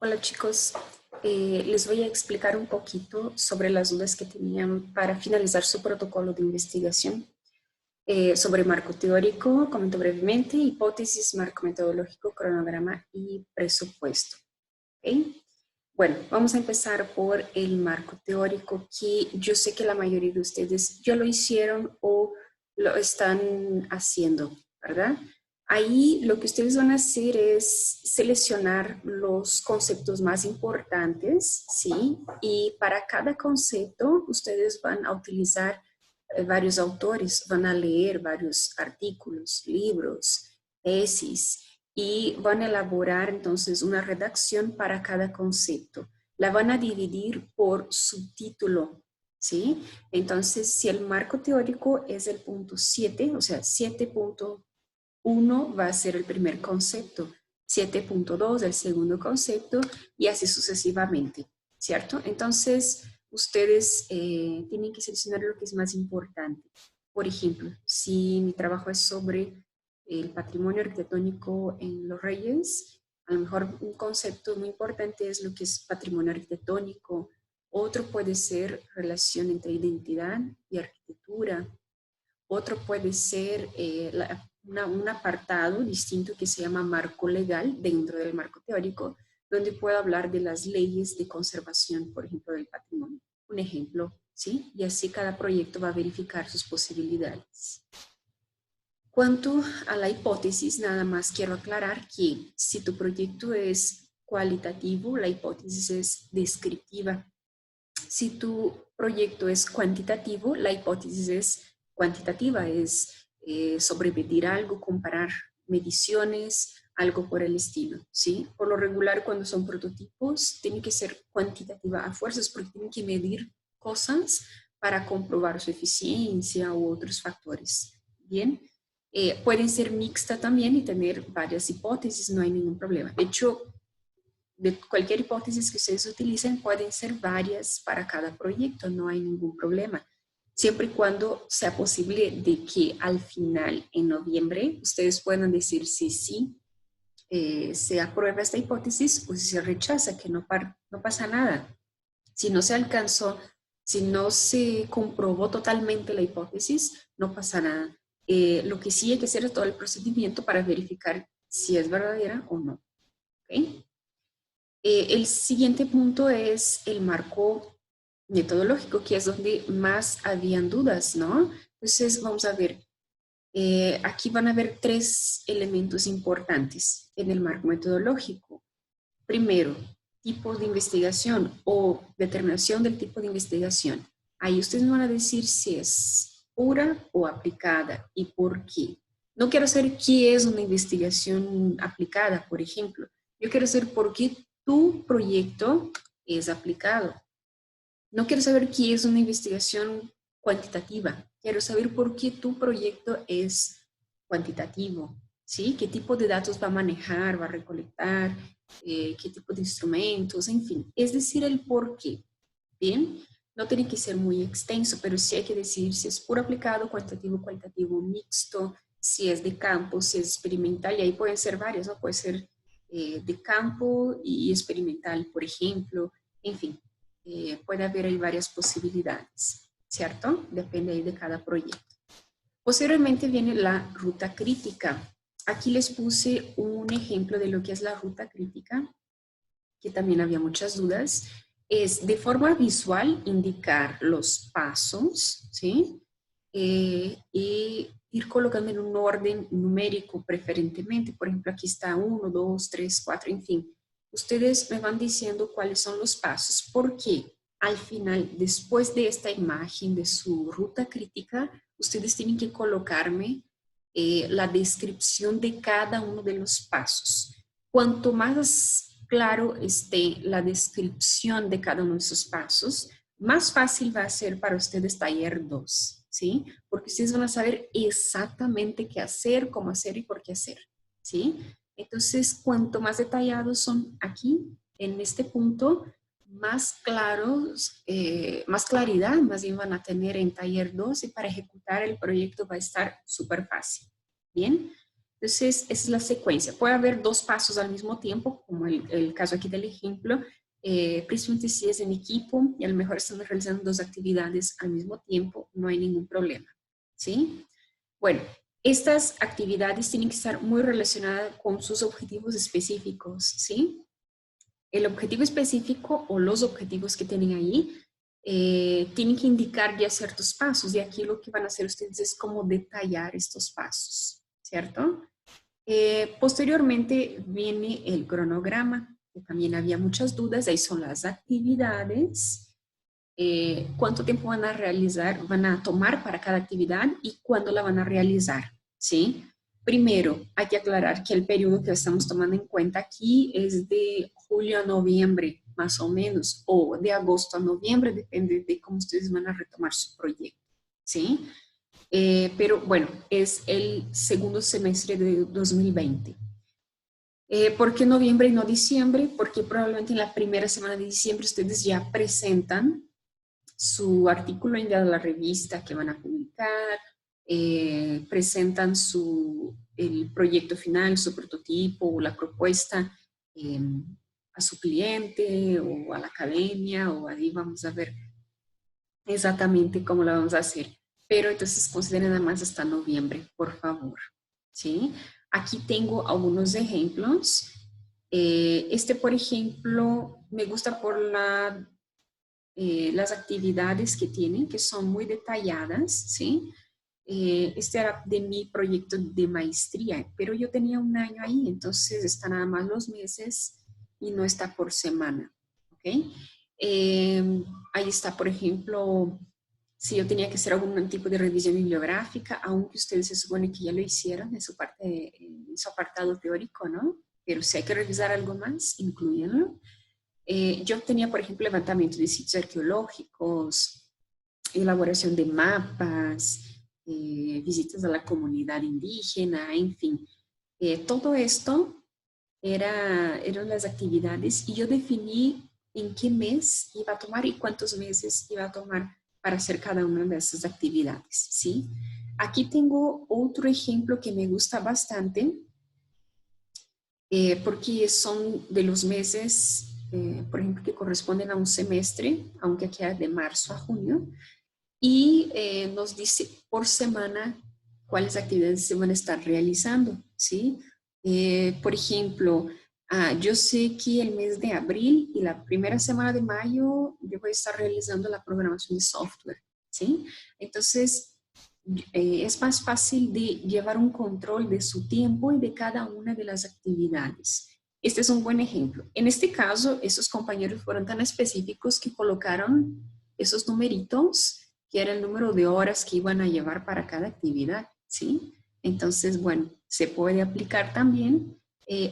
Hola chicos, les voy a explicar un poquito sobre las dudas que tenían para finalizar su protocolo de investigación. Sobre marco teórico, comento brevemente, hipótesis, marco metodológico, cronograma y presupuesto. ¿Okay? Bueno, vamos a empezar por el marco teórico, que yo sé que la mayoría de ustedes ya lo hicieron o lo están haciendo, ¿verdad? Ahí lo que ustedes van a hacer es seleccionar los conceptos más importantes, ¿sí? Y para cada concepto ustedes van a utilizar varios autores, van a leer varios artículos, libros, tesis, y van a elaborar entonces una redacción para cada concepto. La van a dividir por subtítulo, ¿sí? Entonces, si el marco teórico es el punto 7, o sea, 7.1 va a ser el primer concepto, 7.2 el segundo concepto y así sucesivamente, ¿cierto? Entonces, ustedes tienen que seleccionar lo que es más importante. Por ejemplo, si mi trabajo es sobre el patrimonio arquitectónico en Los Reyes, a lo mejor un concepto muy importante es lo que es patrimonio arquitectónico. Otro puede ser relación entre identidad y arquitectura. Otro puede ser un apartado distinto que se llama marco legal dentro del marco teórico, donde puedo hablar de las leyes de conservación, por ejemplo, del patrimonio. Un ejemplo, ¿sí? Y así cada proyecto va a verificar sus posibilidades. Cuanto a la hipótesis, nada más quiero aclarar que si tu proyecto es cualitativo, la hipótesis es descriptiva. Si tu proyecto es cuantitativo, la hipótesis es cuantitativa, es sobre medir algo, comparar mediciones, algo por el estilo, ¿sí? Por lo regular, cuando son prototipos, tiene que ser cuantitativa a fuerzas porque tienen que medir cosas para comprobar su eficiencia u otros factores, ¿bien? Pueden ser mixta también y tener varias hipótesis, no hay ningún problema. De hecho, de cualquier hipótesis que ustedes utilicen, pueden ser varias para cada proyecto, no hay ningún problema. Siempre y cuando sea posible de que al final, en noviembre, ustedes puedan decir si sí, se aprueba esta hipótesis o si se rechaza, que no pasa nada. Si no se alcanzó, si no se comprobó totalmente la hipótesis, no pasa nada. Lo que sí hay que hacer es todo el procedimiento para verificar si es verdadera o no. ¿Okay? El siguiente punto es el marco metodológico, que es donde más habían dudas, ¿no? Entonces, vamos a ver, aquí van a haber tres elementos importantes en el marco metodológico. Primero, tipos de investigación o determinación del tipo de investigación. Ahí ustedes van a decir si es pura o aplicada y por qué. No quiero saber qué es una investigación aplicada, por ejemplo. Yo quiero saber por qué tu proyecto es aplicado. No quiero saber qué es una investigación cuantitativa. Quiero saber por qué tu proyecto es cuantitativo, ¿sí? ¿Qué tipo de datos va a manejar, va a recolectar, qué tipo de instrumentos, en fin. Es decir, el por qué. Bien, no tiene que ser muy extenso, pero sí hay que decir si es puro aplicado, cuantitativo, cualitativo, mixto, si es de campo, si es experimental, y ahí pueden ser varios, ¿no? Puede ser de campo y experimental, por ejemplo, en fin, puede haber ahí varias posibilidades, ¿cierto? Depende ahí de cada proyecto. Posteriormente viene la ruta crítica. Aquí les puse un ejemplo de lo que es la ruta crítica, que también había muchas dudas. Es de forma visual indicar los pasos, ¿sí? Y ir colocando en un orden numérico preferentemente. Por ejemplo, aquí está 1, 2, 3, 4, en fin. Ustedes me van diciendo cuáles son los pasos, porque al final, después de esta imagen de su ruta crítica, ustedes tienen que colocarme la descripción de cada uno de los pasos. Cuanto más claro esté la descripción de cada uno de esos pasos, más fácil va a ser para ustedes taller 2, ¿sí? Porque ustedes van a saber exactamente qué hacer, cómo hacer y por qué hacer, ¿sí? Entonces, cuanto más detallados son aquí, en este punto, más claros, más claridad más bien van a tener en taller 2 y para ejecutar el proyecto va a estar súper fácil. Bien, Entonces, esa es la secuencia. Puede haber dos pasos al mismo tiempo, como el caso aquí del ejemplo, principalmente si es en equipo y a lo mejor estamos realizando dos actividades al mismo tiempo, no hay ningún problema, ¿sí? Bueno, estas actividades tienen que estar muy relacionadas con sus objetivos específicos, ¿sí? El objetivo específico o los objetivos que tienen ahí tienen que indicar ya ciertos pasos y aquí lo que van a hacer ustedes es como detallar estos pasos, ¿cierto? Posteriormente viene el cronograma, que también había muchas dudas, ahí son las actividades, cuánto tiempo van a realizar, van a tomar para cada actividad y cuándo la van a realizar, ¿sí? Primero, hay que aclarar que el periodo que estamos tomando en cuenta aquí es de julio a noviembre, más o menos, o de agosto a noviembre, depende de cómo ustedes van a retomar su proyecto, ¿sí? Pero bueno, es el segundo semestre de 2020. ¿Por qué noviembre y no diciembre? Porque probablemente en la primera semana de diciembre ustedes ya presentan su artículo enviado a la revista que van a publicar, presentan el proyecto final, su prototipo o la propuesta eh, a su cliente o a la academia o ahí vamos a ver exactamente cómo lo vamos a hacer. Pero entonces consideren nada más hasta noviembre, por favor. ¿Sí? Aquí tengo algunos ejemplos. Por ejemplo, me gusta por las actividades que tienen, que son muy detalladas, ¿sí? Este era de mi proyecto de maestría, pero yo tenía un año ahí, entonces está nada más los meses y no está por semana, ¿ok? Ahí está, por ejemplo, si yo tenía que hacer algún tipo de revisión bibliográfica, aunque ustedes se supone que ya lo hicieron en en su apartado teórico, ¿no? Pero si hay que revisar algo más, incluyenlo. Yo tenía, por ejemplo, levantamiento de sitios arqueológicos, elaboración de mapas, visitas a la comunidad indígena, en fin. Todo esto eran las actividades y yo definí en qué mes iba a tomar y cuántos meses iba a tomar para hacer cada una de esas actividades, ¿sí? Aquí tengo otro ejemplo que me gusta bastante, porque son de los meses, por ejemplo, que corresponden a un semestre, aunque aquí es de marzo a junio, y nos dice por semana cuáles actividades se van a estar realizando, ¿sí? Por ejemplo, yo sé que el mes de abril y la primera semana de mayo yo voy a estar realizando la programación de software, ¿sí? Entonces, es más fácil de llevar un control de su tiempo y de cada una de las actividades. Este es un buen ejemplo. En este caso, esos compañeros fueron tan específicos que colocaron esos numeritos, que era el número de horas que iban a llevar para cada actividad, ¿sí? Entonces, bueno, se puede aplicar también,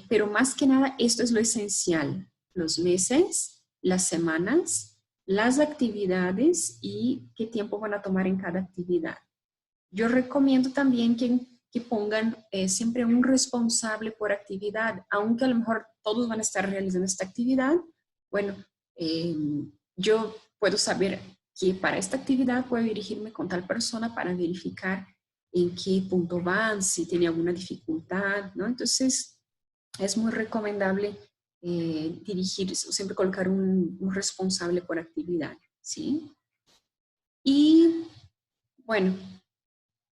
pero más que nada, esto es lo esencial. Los meses, las semanas, las actividades y qué tiempo van a tomar en cada actividad. Yo recomiendo también que pongan siempre un responsable por actividad, aunque a lo mejor todos van a estar realizando esta actividad. Bueno, eh, yo puedo saber que para esta actividad puedo dirigirme con tal persona para verificar en qué punto van, si tiene alguna dificultad, ¿no? Entonces, es muy recomendable dirigir, siempre colocar un responsable por actividad, ¿sí? Y bueno,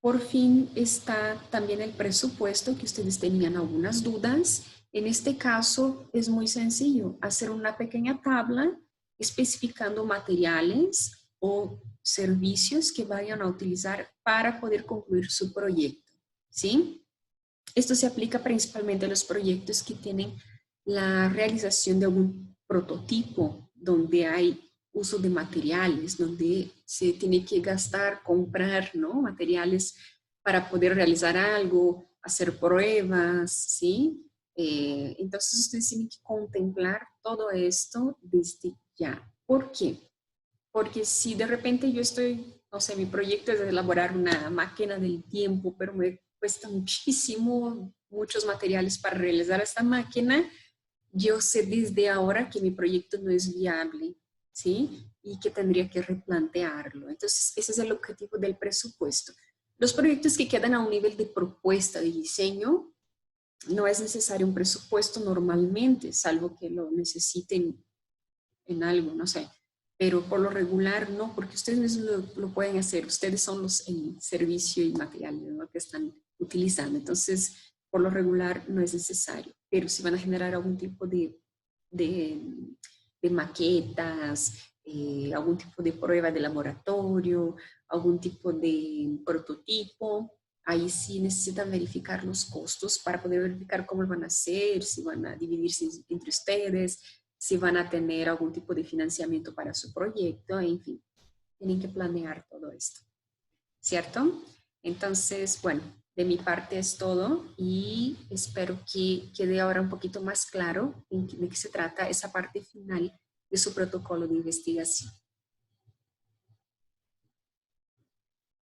por fin está también el presupuesto, que ustedes tenían algunas dudas. En este caso es muy sencillo, hacer una pequeña tabla especificando materiales o servicios que vayan a utilizar para poder concluir su proyecto, ¿sí? Esto se aplica principalmente a los proyectos que tienen la realización de algún prototipo, donde hay uso de materiales, donde se tiene que gastar, comprar, ¿no? Materiales para poder realizar algo, hacer pruebas, ¿sí? Entonces ustedes tienen que contemplar todo esto desde ya. ¿Por qué? Porque si de repente yo estoy, no sé, mi proyecto es elaborar una máquina del tiempo, pero me cuesta muchísimo, muchos materiales para realizar esta máquina, yo sé desde ahora que mi proyecto no es viable, ¿sí? Y que tendría que replantearlo. Entonces, ese es el objetivo del presupuesto. Los proyectos que quedan a un nivel de propuesta de diseño, no es necesario un presupuesto normalmente, salvo que lo necesiten en algo, no sé. Pero por lo regular no, porque ustedes mismos lo pueden hacer. Ustedes son los el servicio y material, ¿no?, que están utilizando. Entonces, por lo regular no es necesario. Pero si van a generar algún tipo de, de maquetas, algún tipo de prueba de laboratorio, algún tipo de prototipo, ahí sí necesitan verificar los costos para poder verificar cómo lo van a hacer, si van a dividirse entre ustedes, si van a tener algún tipo de financiamiento para su proyecto, en fin, tienen que planear todo esto, ¿cierto? Entonces, bueno, de mi parte es todo y espero que quede ahora un poquito más claro de qué se trata esa parte final de su protocolo de investigación.